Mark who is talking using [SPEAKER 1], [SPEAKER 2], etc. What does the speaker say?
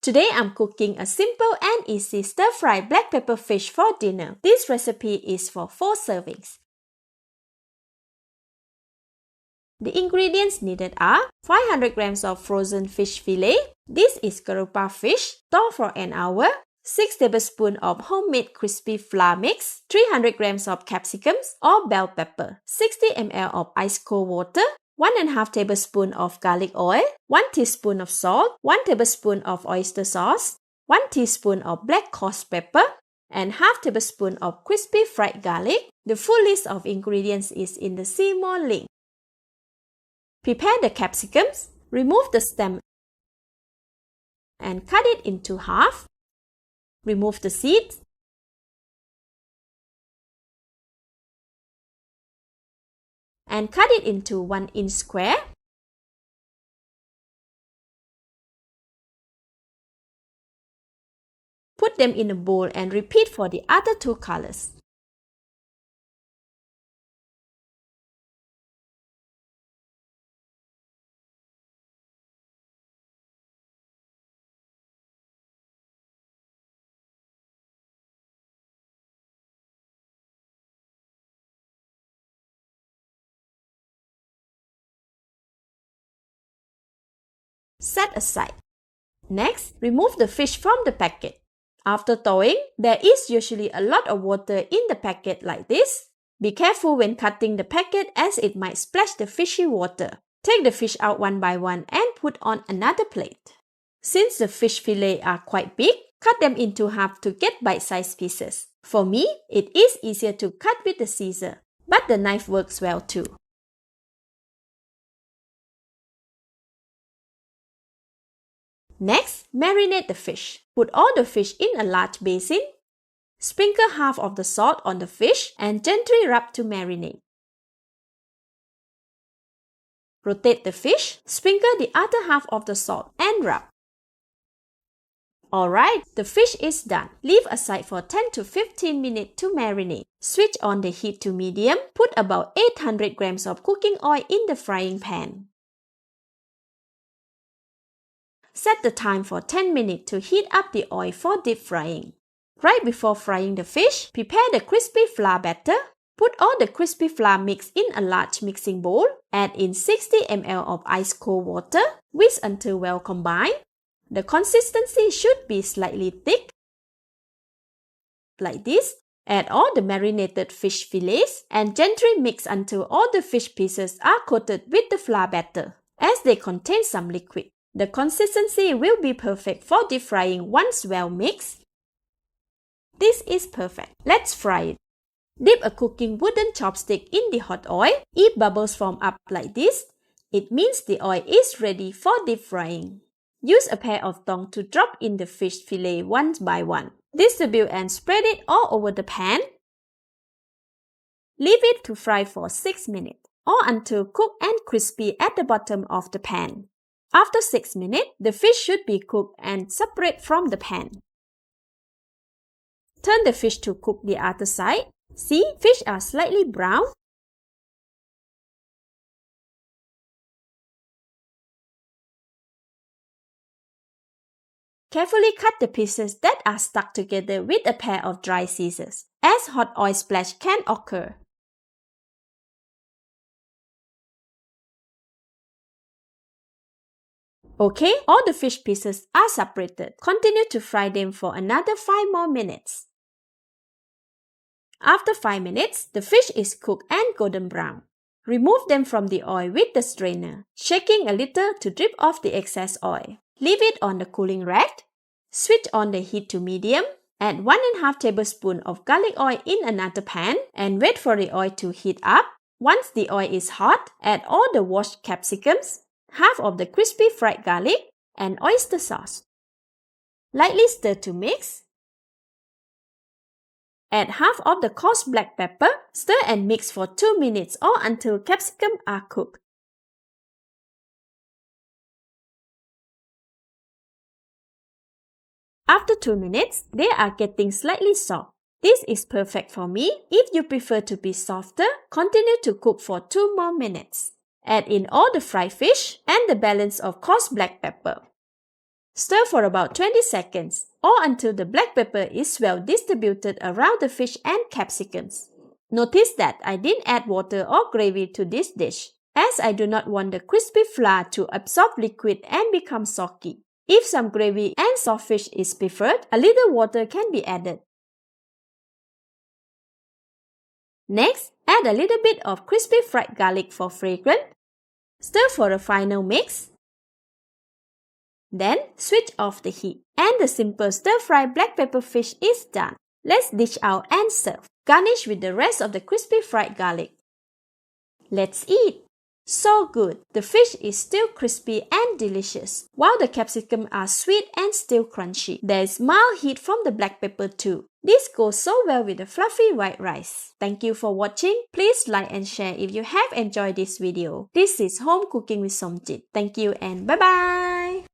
[SPEAKER 1] Today I'm cooking a simple and easy stir-fry black pepper fish for dinner. This recipe is for 4 servings. The ingredients needed are 500 grams of frozen fish fillet. This is garoupa fish, thawed for an hour. 6 tablespoons of homemade crispy flour mix, 300 grams of capsicums or bell pepper, 60 ml of ice cold water, 1.5 tablespoons of garlic oil, 1 teaspoon of salt, 1 tablespoon of oyster sauce, 1 teaspoon of black coarse pepper, and half tablespoon of crispy fried garlic. The full list of ingredients is in the See More link. Prepare the capsicums, remove the stem and cut it into half. Remove the seeds. And cut it into 1-inch square. Put them in a bowl and repeat for the other 2 colors. Set aside. Next, remove the fish from the packet. After thawing, there is usually a lot of water in the packet like this. Be careful when cutting the packet as it might splash the fishy water. Take the fish out one by one and put on another plate. Since the fish fillet are quite big, cut them into half to get bite-sized pieces. For me, it is easier to cut with the scissors, but the knife works well too. Next, marinate the fish. Put all the fish in a large basin. Sprinkle half of the salt on the fish and gently rub to marinate. Rotate the fish, sprinkle the other half of the salt and rub. Alright, the fish is done. Leave aside for 10 to 15 minutes to marinate. Switch on the heat to medium. Put about 800 grams of cooking oil in the frying pan. Set the time for 10 minutes to heat up the oil for deep frying. Right before frying the fish, prepare the crispy flour batter. Put all the crispy flour mix in a large mixing bowl. Add in 60 ml of ice cold water. Whisk until well combined. The consistency should be slightly thick, like this. Add all the marinated fish fillets and gently mix until all the fish pieces are coated with the flour batter, as they contain some liquid. The consistency will be perfect for deep frying once well mixed. This is perfect. Let's fry it. Dip a cooking wooden chopstick in the hot oil. If bubbles form up like this, it means the oil is ready for deep frying. Use a pair of tongs to drop in the fish fillet one by one. Distribute and spread it all over the pan. Leave it to fry for 6 minutes or until cooked and crispy at the bottom of the pan. After 6 minutes, the fish should be cooked and separate from the pan. Turn the fish to cook the other side. See, fish are slightly brown. Carefully cut the pieces that are stuck together with a pair of dry scissors, as hot oil splash can occur. Okay, all the fish pieces are separated. Continue to fry them for another 5 more minutes. After 5 minutes, the fish is cooked and golden brown. Remove them from the oil with the strainer, shaking a little to drip off the excess oil. Leave it on the cooling rack. Switch on the heat to medium. Add 1.5 tablespoons of garlic oil in another pan and wait for the oil to heat up. Once the oil is hot, add all the washed capsicums, half of the crispy fried garlic, and oyster sauce. Lightly stir to mix. Add half of the coarse black pepper. Stir and mix for 2 minutes or until capsicums are cooked. After 2 minutes, they are getting slightly soft. This is perfect for me. If you prefer to be softer, continue to cook for 2 more minutes. Add in all the fried fish and the balance of coarse black pepper. Stir for about 20 seconds or until the black pepper is well distributed around the fish and capsicums. Notice that I didn't add water or gravy to this dish, as I do not want the crispy flour to absorb liquid and become soggy. If some gravy and soft fish is preferred, a little water can be added. Next, add a little bit of crispy fried garlic for fragrance. Stir for a final mix. Then, switch off the heat. And the simple stir-fried black pepper fish is done. Let's dish out and serve. Garnish with the rest of the crispy fried garlic. Let's eat! So good! The fish is still crispy and delicious, while the capsicums are sweet and still crunchy. There is mild heat from the black pepper too. This goes so well with the fluffy white rice. Thank you for watching. Please like and share if you have enjoyed this video. This is Home Cooking with Somjit. Thank you and bye-bye!